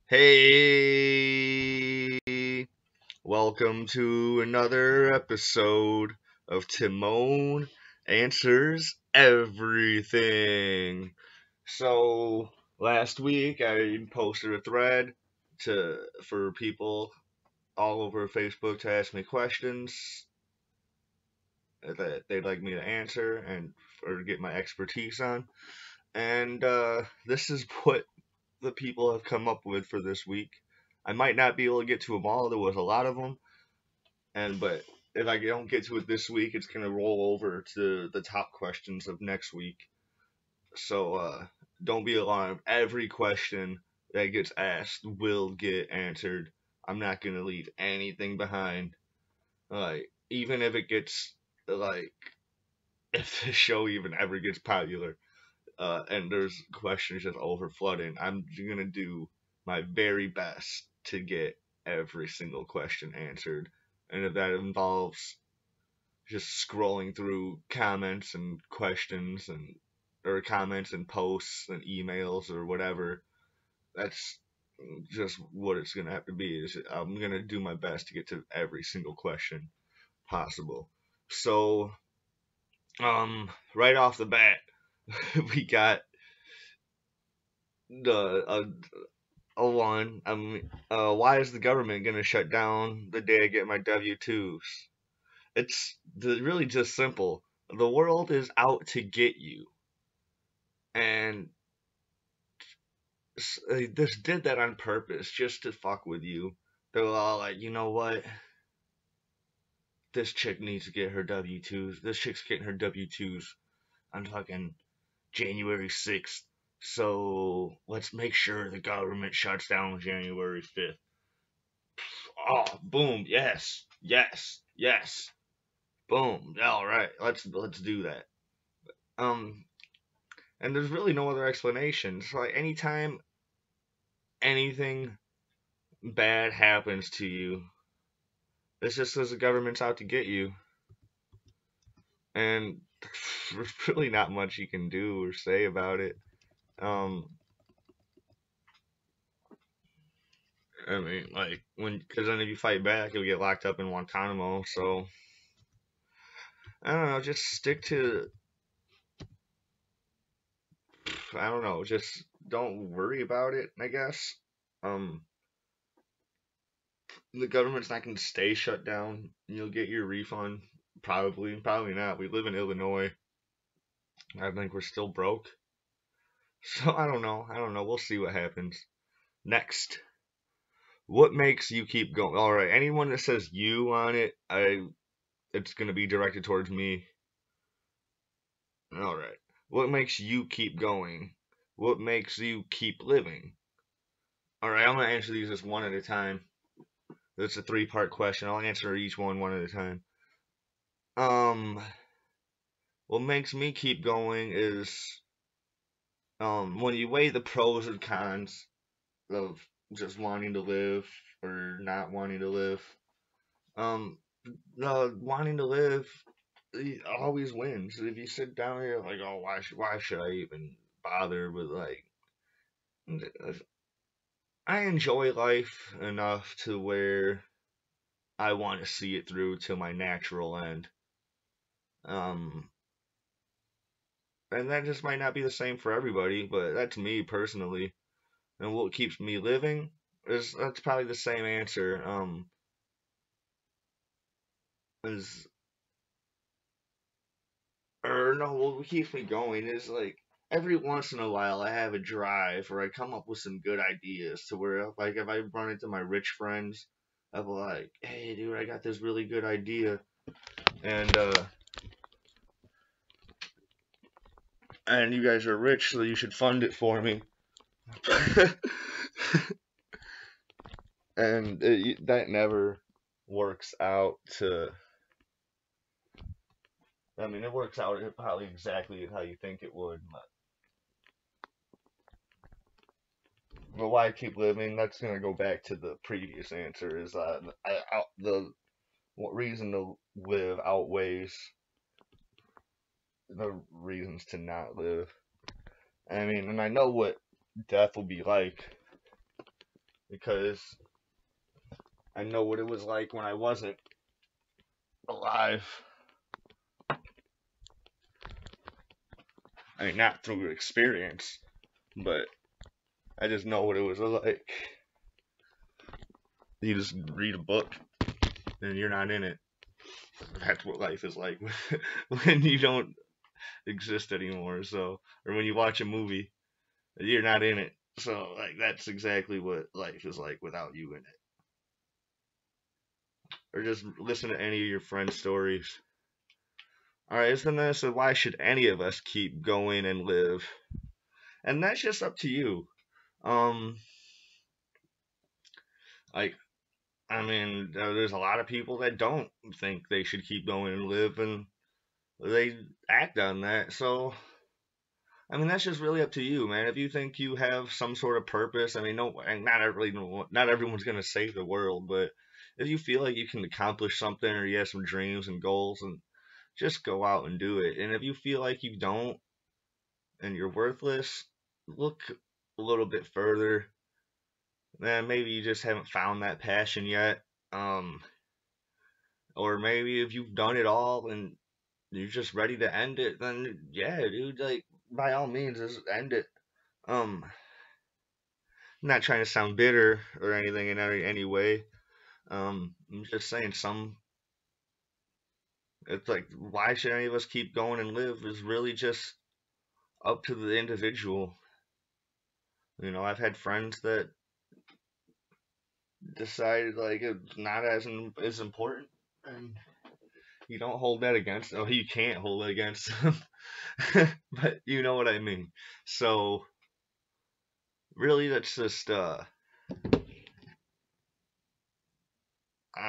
Hey, welcome to another episode of Timone Answers Everything. So, last week I posted a thread for people all over Facebook to ask me questions that they'd like me to answer and or get my expertise on. And this is what the people have come up with for this week. I might not be able to get to them all. There was a lot of them, but if I don't get to it this week, it's gonna roll over to the top questions of next week. So don't be alarmed. Every question that gets asked will get answered. I'm not gonna leave anything behind. Like even if it gets like if the show even ever gets popular, and there's questions just over flooding, I'm gonna do my very best to get every single question answered. And if that involves just scrolling through comments and questions and or comments and posts and emails or whatever, that's just what it's gonna have to be. I'm gonna do my best to get to every single question possible. So, right off the bat, we got the one. Why is the government gonna shut down the day I get my W-2s? Really just simple. The world is out to get you, and they just did that on purpose, just to fuck with you. They're all like, you know what? This chick needs to get her W-2s. This chick's getting her W-2s on fucking January 6th. So let's make sure the government shuts down January 5th. Oh, boom, yes, yes, yes, boom. All right, let's do that. Um, and there's really no other explanation. So like anytime anything bad happens to you, it's just because the government's out to get you, and there's really not much you can do or say about it. Um, I mean, like because then if you fight back, you'll get locked up in Guantanamo. So I don't know, just stick to I don't know, just don't worry about it, I guess. Um, the government's not going to stay shut down. You'll get your refund. Probably, probably not. We live in Illinois. I think we're still broke. So I don't know. I don't know. We'll see what happens. Next. What makes you keep going? All right. Anyone that says you on it, it's going to be directed towards me. All right. What makes you keep going? What makes you keep living? All right. I'm going to answer these just one at a time. It's a three-part question. I'll answer each one at a time. Um, what makes me keep going is when you weigh the pros and cons of just wanting to live or not wanting to live, um, wanting to live always wins. If you sit down here like, oh, why should I even bother with like, I enjoy life enough to where I want to see it through to my natural end. Um, and that just might not be the same for everybody, but that's me personally. And what keeps me living is that's probably the same answer. Is or no, what keeps me going is like every once in a while I have a drive or I come up with some good ideas to where like if I run into my rich friends, I'm like, hey dude, I got this really good idea, and and you guys are rich, so you should fund it for me. And that never works out to. I mean, it works out probably exactly how you think it would. But why I keep living? That's gonna go back to the previous answer. Is the reason to live outweighs the reasons to not live. I mean, and I know what death will be like. because I know what it was like when I wasn't alive. I mean, not through experience, but I just know what it was like. You just read a book and you're not in it. That's what life is like when you don't exist anymore. So, or when you watch a movie, you're not in it. So, like, that's exactly what life is like without you in it. Or just listen to any of your friends' stories. All right, isn't this? So why should any of us keep going and live? And that's just up to you. Um, like, I mean, there's a lot of people that don't think they should keep going and live, and they act on that. So, I mean, that's just really up to you, man. If you think you have some sort of purpose, I mean, no, and not everyone's gonna save the world, but if you feel like you can accomplish something, or you have some dreams and goals, and just go out and do it. And if you feel like you don't and you're worthless, look a little bit further. Man, maybe you just haven't found that passion yet. Um, or maybe if you've done it all and you're just ready to end it, then yeah, dude, like by all means, just end it. Um, I'm not trying to sound bitter or anything in any way. I'm just saying some. It's like why should any of us keep going and live is really just up to the individual. You know, I've had friends that decided like it's not as important, and you don't hold that against. Oh, you can't hold it against them, but you know what I mean. So really, that's just I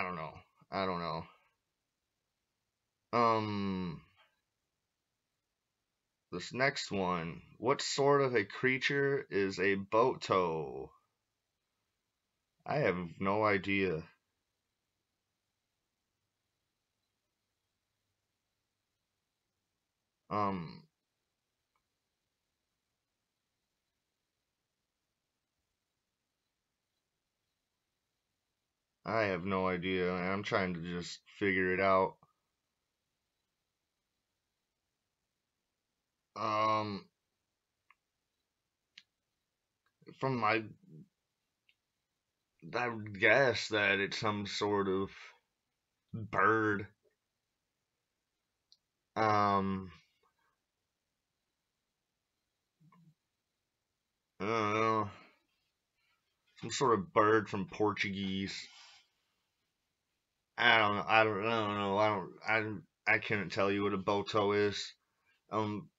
don't know. I don't know. Um, this next one. What sort of a creature is a boto? I have no idea. Um, I have no idea, and I'm trying to just figure it out. Um, from my, I would guess that it's some sort of bird. Um, I don't know, some sort of bird from Portuguese. I don't know. I don't know. I couldn't tell you what a boto is.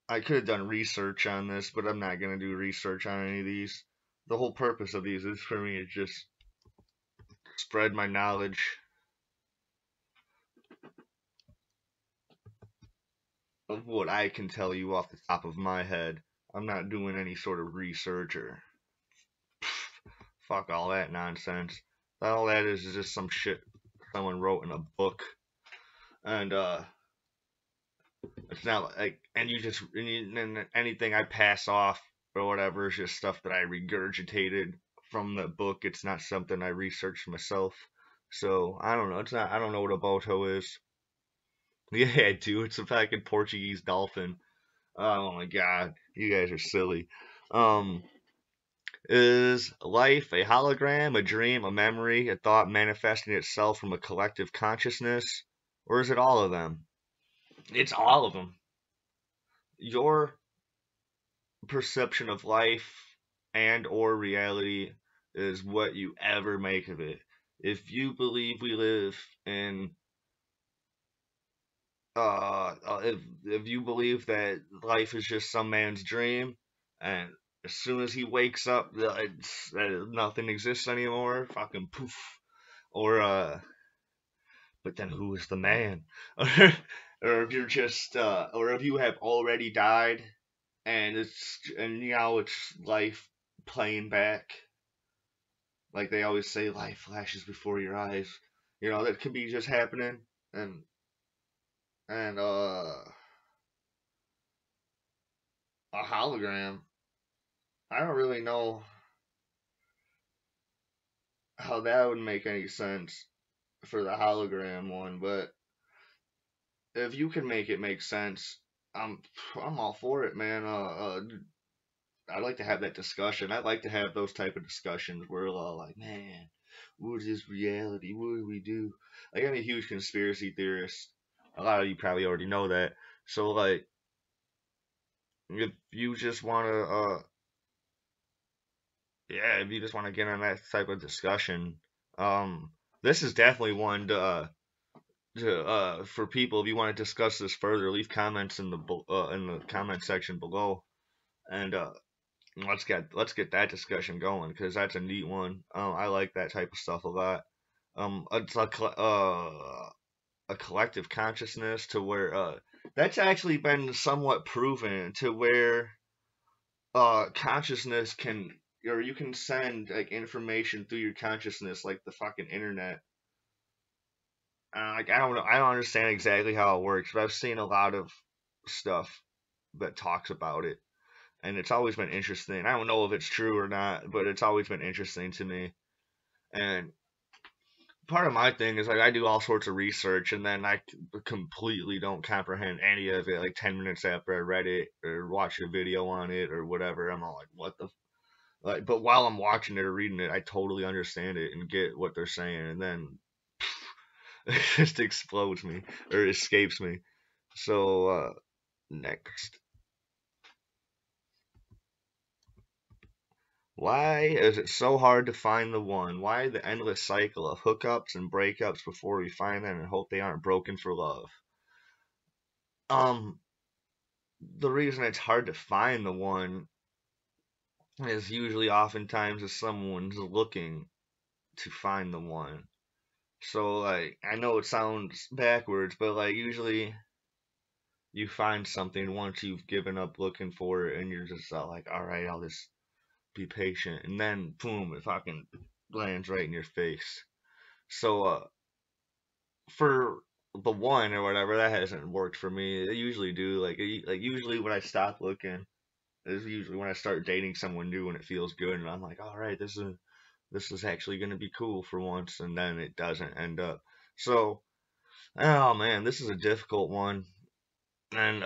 I could have done research on this, but I'm not gonna do research on any of these. The whole purpose of these is for me to just spread my knowledge of what I can tell you off the top of my head. I'm not doing any sort of research or fuck all that nonsense. All that is just some shit someone wrote in a book, and it's not like, and you just, and anything I pass off or whatever is just stuff that I regurgitated from the book. It's not something I researched myself. So I don't know. It's not. I don't know what a boto is. Yeah, I do. It's a fucking Portuguese dolphin. Oh my god, you guys are silly. Um, is life a hologram, a dream, a memory, a thought manifesting itself from a collective consciousness, or is it all of them? It's all of them. Your perception of life and or reality is what you ever make of it. If you believe we live in if you believe that life is just some man's dream and as soon as he wakes up that nothing exists anymore, fucking poof. Or but then who is the man? Or if you're just or if you have already died and it's life playing back. Like they always say, life flashes before your eyes. You know, that could be just happening. And and a hologram. I don't really know. how that would make any sense for the hologram one, but if you can make it make sense, I'm I'm all for it, man. I'd like to have that discussion. I'd like to have those type of discussions where we're all like, man, what is this reality? What do we do? Like, I'm a huge conspiracy theorist. A lot of you probably already know that. So, like, if you just want to, yeah, if you just want to get on that type of discussion, um, this is definitely one to for people. If you want to discuss this further, leave comments in the comment section below, and let's get that discussion going because that's a neat one. I like that type of stuff a lot. It's a collective consciousness to where that's actually been somewhat proven to where consciousness can or you can send like information through your consciousness like the fucking internet. Like I don't understand exactly how it works, but I've seen a lot of stuff that talks about it, and it's always been interesting. I don't know if it's true or not, but it's always been interesting to me. And part of my thing is like I do all sorts of research, and then completely don't comprehend any of it. Like 10 minutes after I read it or watch a video on it or whatever, I'm all like, "What the?" Like, but while I'm watching it or reading it, I totally understand it and get what they're saying, and then it just explodes me or escapes me. So next, why is it so hard to find the one? Why the endless cycle of hookups and breakups before we find them and hope they aren't broken for love? Um, the reason it's hard to find the one is usually oftentimes if someone's looking to find the one. So like I know it sounds backwards, but like usually you find something once you've given up looking for it and you're just like, all right, I'll just be patient, and then boom, it fucking lands right in your face. So for the one or whatever, that hasn't worked for me. They usually do. Like usually when I stop looking is usually when I start dating someone new and it feels good, and I'm like, all right, this is actually gonna be cool for once, and then it doesn't end up. So, oh man, this is a difficult one, and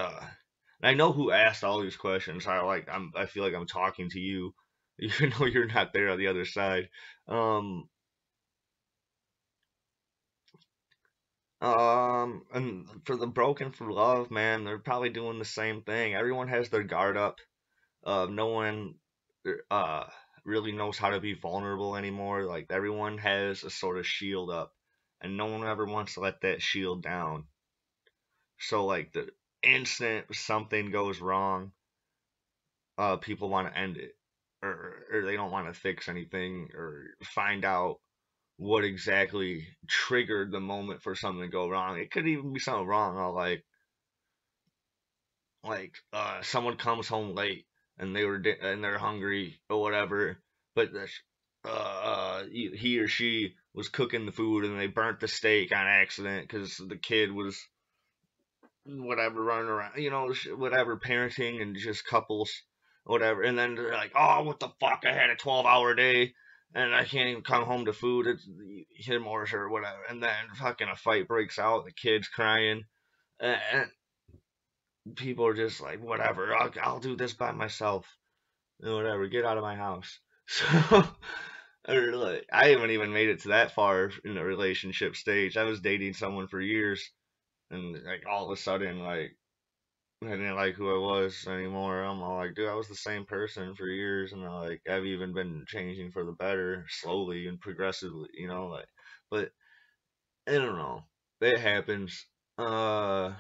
I know who asked all these questions. I feel like I'm talking to you, even though you're not there on the other side. Um, and for the broken for love, man, they're probably doing the same thing. Everyone has their guard up. No one uh really knows how to be vulnerable anymore. Like everyone has a sort of shield up, and no one ever wants to let that shield down. So like the instant something goes wrong, people want to end it, or they don't want to fix anything or find out what exactly triggered the moment for something to go wrong. It could even be something wrong, someone comes home late and and they're hungry or whatever, but he or she was cooking the food and they burnt the steak on accident because the kid was whatever running around, whatever parenting and just couples, whatever. And then they're like, "Oh, what the fuck? I had a 12-hour day." And I can't even come home to food. It's him or her, whatever. And then fucking a fight breaks out. The kid's crying, and people are just like, whatever. I'll do this by myself. Whatever. Get out of my house. So, or like, I haven't even made it to that far in the relationship stage. I was dating someone for years, and like all of a sudden, like I didn't like who I was anymore. I'm all like, dude, I was the same person for years, and like I've even been changing for the better, slowly and progressively, like. But I don't know. It happens. Uh,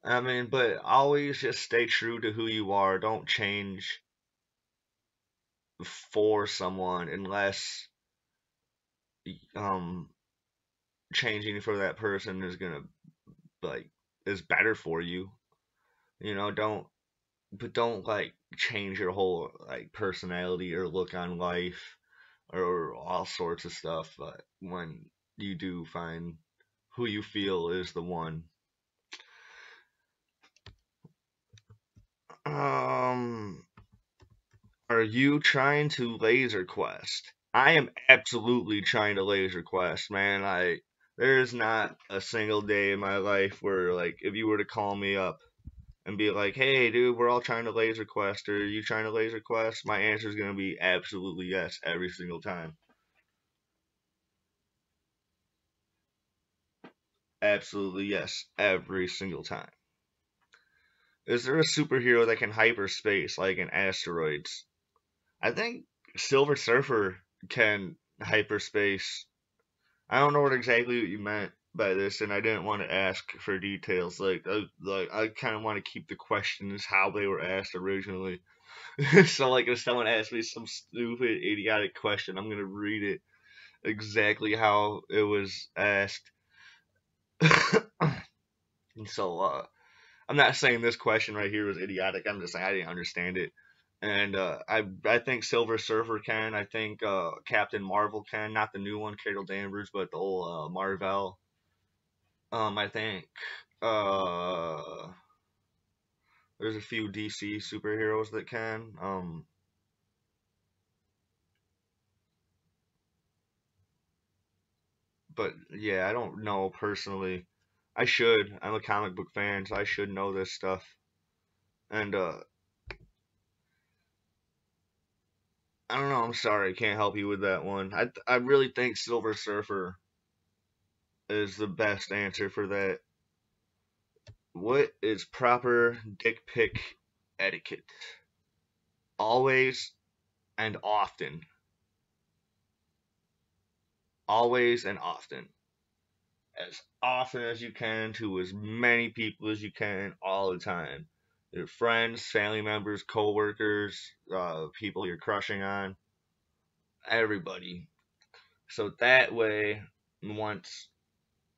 I mean, but always just stay true to who you are. Don't change for someone unless um changing for that person is gonna like is better for you. Don't but don't like change your whole like personality or look on life or all sorts of stuff. But when you do find who you feel is the one, um, are you trying to laser quest? I am absolutely trying to laser quest, man. Like, there is not a single day in my life where, like, if you were to call me up and be like, "Hey, dude, we're all trying to laser quest. Or are you trying to laser quest?" My answer is gonna be absolutely yes every single time. Absolutely yes every single time. Is there a superhero that can hyperspace like in asteroids? I think Silver Surfer can hyperspace. I don't know what exactly what you meant by this, and I didn't want to ask for details. Like I kind of want to keep the questions how they were asked originally. So, like, if someone asks me some stupid, idiotic question, I'm gonna read it exactly how it was asked. And so, I'm not saying this question right here was idiotic. I'm just saying I didn't understand it. And I think Silver Surfer can. I think Captain Marvel can. Not the new one, Carol Danvers, but the old Marvel. I think uh, there's a few DC superheroes that can. But yeah, I don't know personally. I should. I'm a comic book fan, so I should know this stuff. And I don't know. I'm sorry, I can't help you with that one. I really think Silver Surfer is the best answer for that. What is proper dick pic etiquette? Always and often. Always and often. As often as you can to as many people as you can all the time. Your friends, family members, coworkers, people you're crushing on, everybody. So that way, once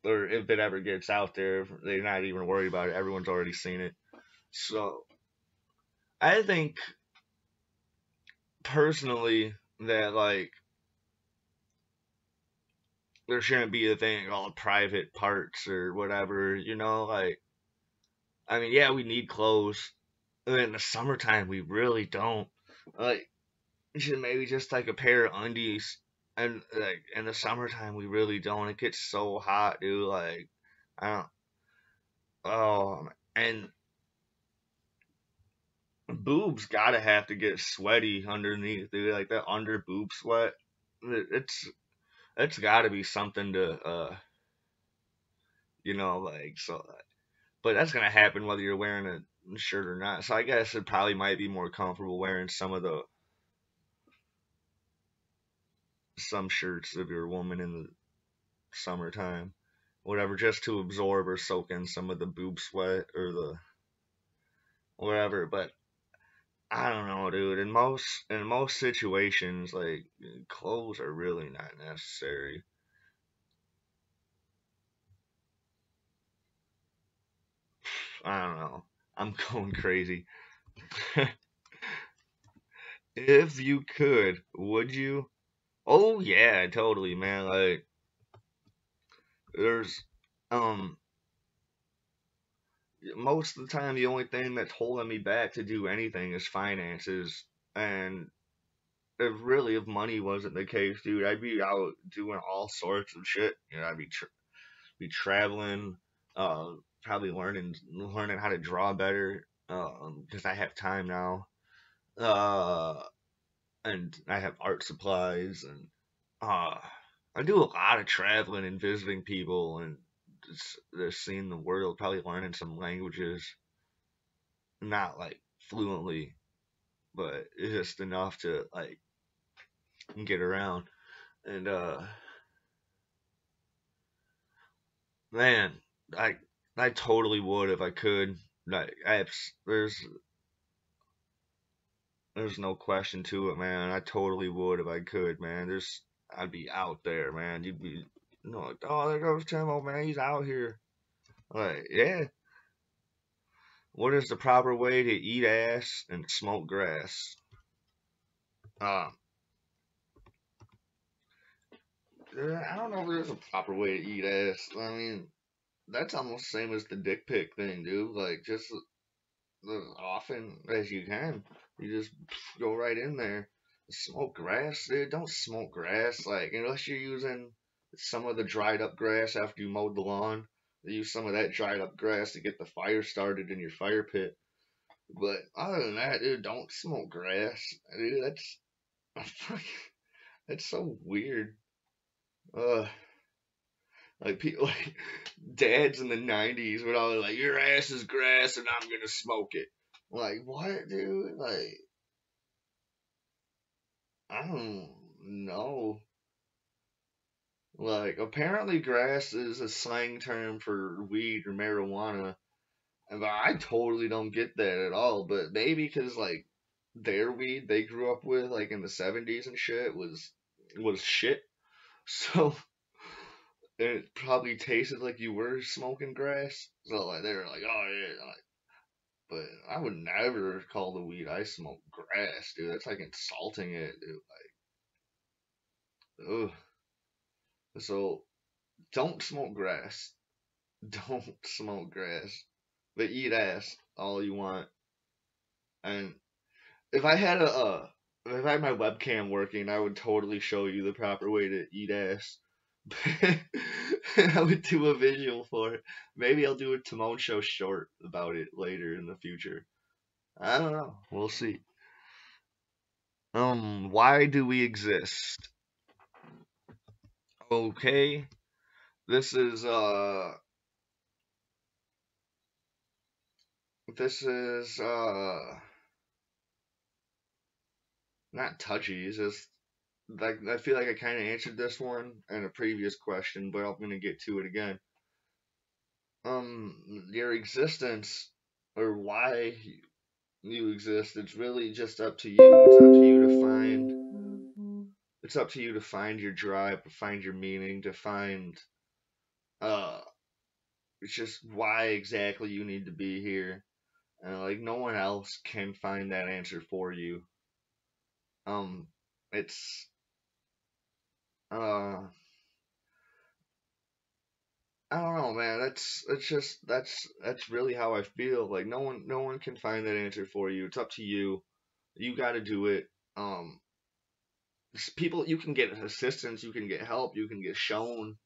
or if it ever gets out there, they're not even worried about it. Everyone's already seen it. So I think personally that like there shouldn't be a thing called private parts or whatever. Like I mean, yeah, we need clothes. In the summertime, we really don't. Like you should maybe just like a pair of undies. And like in the summertime, we really don't. It gets so hot, dude. Like I don't. Oh, and boobs gotta have to get sweaty underneath, dude. Like that under boob sweat. It's it's gotta be something to like so. But that's gonna happen whether you're wearing a shirt or not. So I guess it probably might be more comfortable wearing some shirts if you're a woman in the summertime, whatever, just to absorb or soak in some of the boob sweat or the whatever. But I don't know, dude. In most situations, like clothes are really not necessary. I don't know. I'm going crazy. If you could, would you? Oh yeah, totally, man. Like there's um most of the time the only thing that's holding me back to do anything is finances. And if money wasn't the case, dude, I'd be out doing all sorts of shit. I'd be traveling, uh, probably learning how to draw better, because I have time now. Uh, and I have art supplies, and uh, I do a lot of traveling and visiting people and just seeing the world. Probably learning some languages, not like fluently, but it's just enough to like get around. And man, I I totally would if I could. Like there's no question to it, man. I totally would if I could, man. I'd be out there, man. You'd be like, oh, there goes Timo, man. He's out here. Like, yeah. What is the proper way to eat ass and smoke grass? Uh, I don't know if there's a proper way to eat ass. I mean, that's almost the same as the dick pic thing, dude. Like, just as often as you can. You just go right in there. Smoke grass, dude. Don't smoke grass. Like, unless you're using some of the dried up grass after you mowed the lawn. They use some of that dried up grass to get the fire started in your fire pit. But other than that, dude, don't smoke grass. Dude, that's so weird. Uh, like people, like dads in the '90s would always like, "Your ass is grass, and I'm gonna smoke it." Like, what, dude? Like, I don't know. Like, apparently grass is a slang term for weed or marijuana, and I totally don't get that at all. But maybe because like their weed they grew up with, like in the '70s and shit, was shit. So it probably tasted like you were smoking grass. So like they were like, oh yeah, like, but I would never call the weed I smoke grass, dude. That's like insulting it, dude. Ugh. So don't smoke grass. Don't smoke grass. But eat ass all you want. And if I had if I had my webcam working, I would totally show you the proper way to eat ass. I would do a visual for it. Maybe I'll do a Timone show short about it later in the future. I don't know. We'll see. Why do we exist? Okay. This is this is not touchy. It's just like I feel like I kind of answered this one in a previous question, but I'm gonna get to it again. Your existence or why you exist, it's really just up to you. It's up to you to find. It's up to you to find your drive, to find your meaning, to find. Uh, it's just why exactly you need to be here, and like no one else can find that answer for you. Um, it's uh I don't know, man. That's really how I feel. Like no one can find that answer for you. It's up to you. You got to do it. Um, people, you can get assistance, you can get help, you can get shown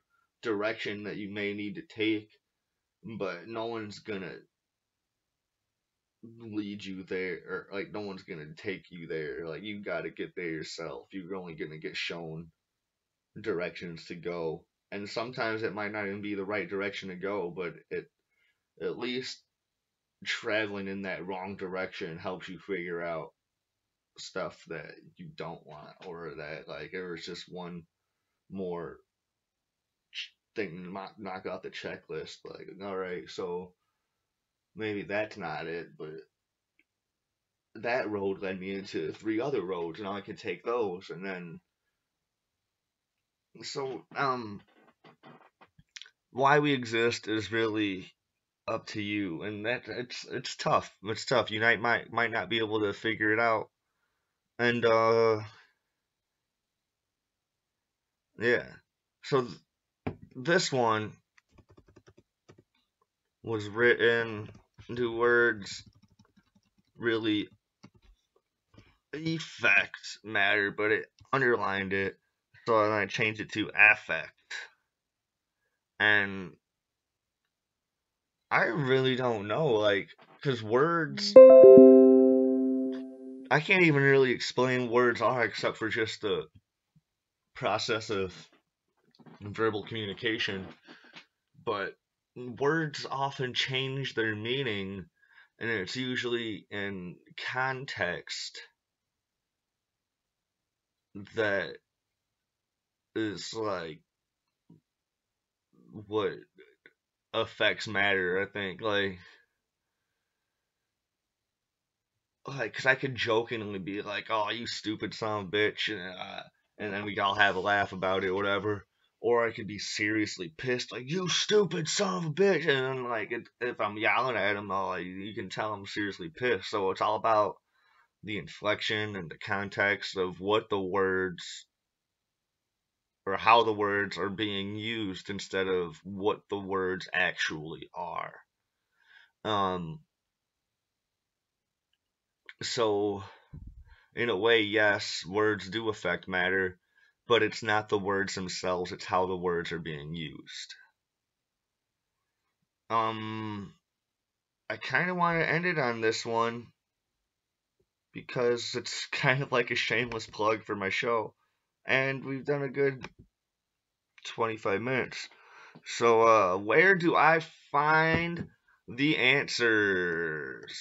direction that you may need to take, but no one's gonna lead you there, or like no one's gonna take you there. Like you got to get there yourself. You're only gonna get shown directions to go, and sometimes it might not even be the right direction to go, but it at least traveling in that wrong direction helps you figure out stuff that you don't want, or that like there was just one more thing knock out the checklist. Like, all right, so maybe that's not it, but that road led me into three other roads, and I can take those, and then so why we exist is really up to you, and that it's tough. It's tough. You might not be able to figure it out, and yeah. So this one was written into words really effects matter, but it underlined it, so then I changed it to affect. And I really don't know, like, because words, I can't even really explain words are except for just the process of verbal communication. But words often change their meaning, and it's usually in context that is like what effects matter. I think cause I could jokingly be like, "Oh, you stupid son of a bitch," and then we all have a laugh about it, or whatever. Or I could be seriously pissed, like, "You stupid son of a bitch," and then like if I'm yelling at him, like, you can tell I'm seriously pissed. So it's all about the inflection and the context of what the words or how the words are being used instead of what the words actually are. Um, so in a way, yes, words do affect matter, but it's not the words themselves, it's how the words are being used. Um, I kind of want to end it on this one because it's kind of like a shameless plug for my show. And we've done a good 25 minutes. So, where do I find the answers?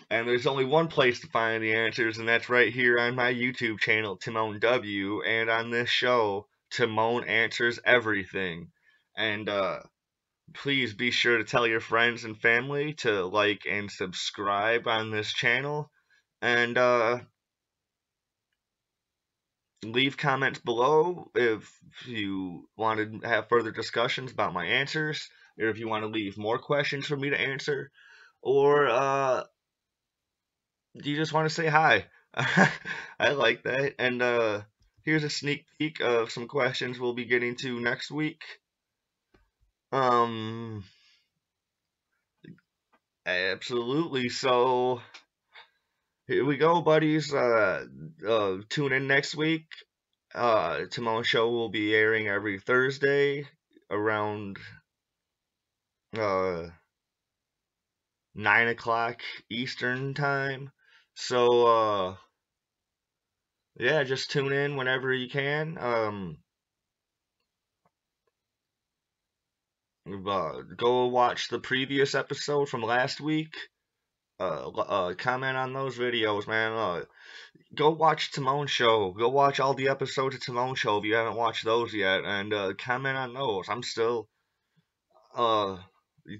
And there's only one place to find the answers, and that's right here on my YouTube channel, Timone W. And on this show, Timone Answers Everything. And, please be sure to tell your friends and family to like and subscribe on this channel. And, leave comments below if you want to have further discussions about my answers, or if you want to leave more questions for me to answer, or you just want to say hi. I like that. And here's a sneak peek of some questions we'll be getting to next week. Um, Absolutely. So here we go, buddies. Tune in next week. Timone's show will be airing every Thursday around uh 9 o'clock Eastern time. So yeah, just tune in whenever you can. Go watch the previous episode from last week. Comment on those videos, man. Go watch Timone's show. Go watch all the episodes of Timone's show if you haven't watched those yet, and comment on those. I'm still uh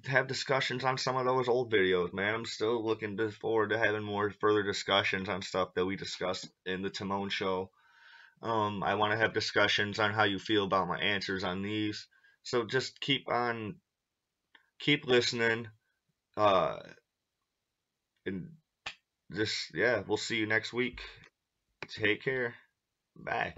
have discussions on some of those old videos, man. I'm still looking forward to having more further discussions on stuff that we discussed in the Timone show. I want to have discussions on how you feel about my answers on these. So just keep listening. Uh, and just, yeah, we'll see you next week. Take care. Bye.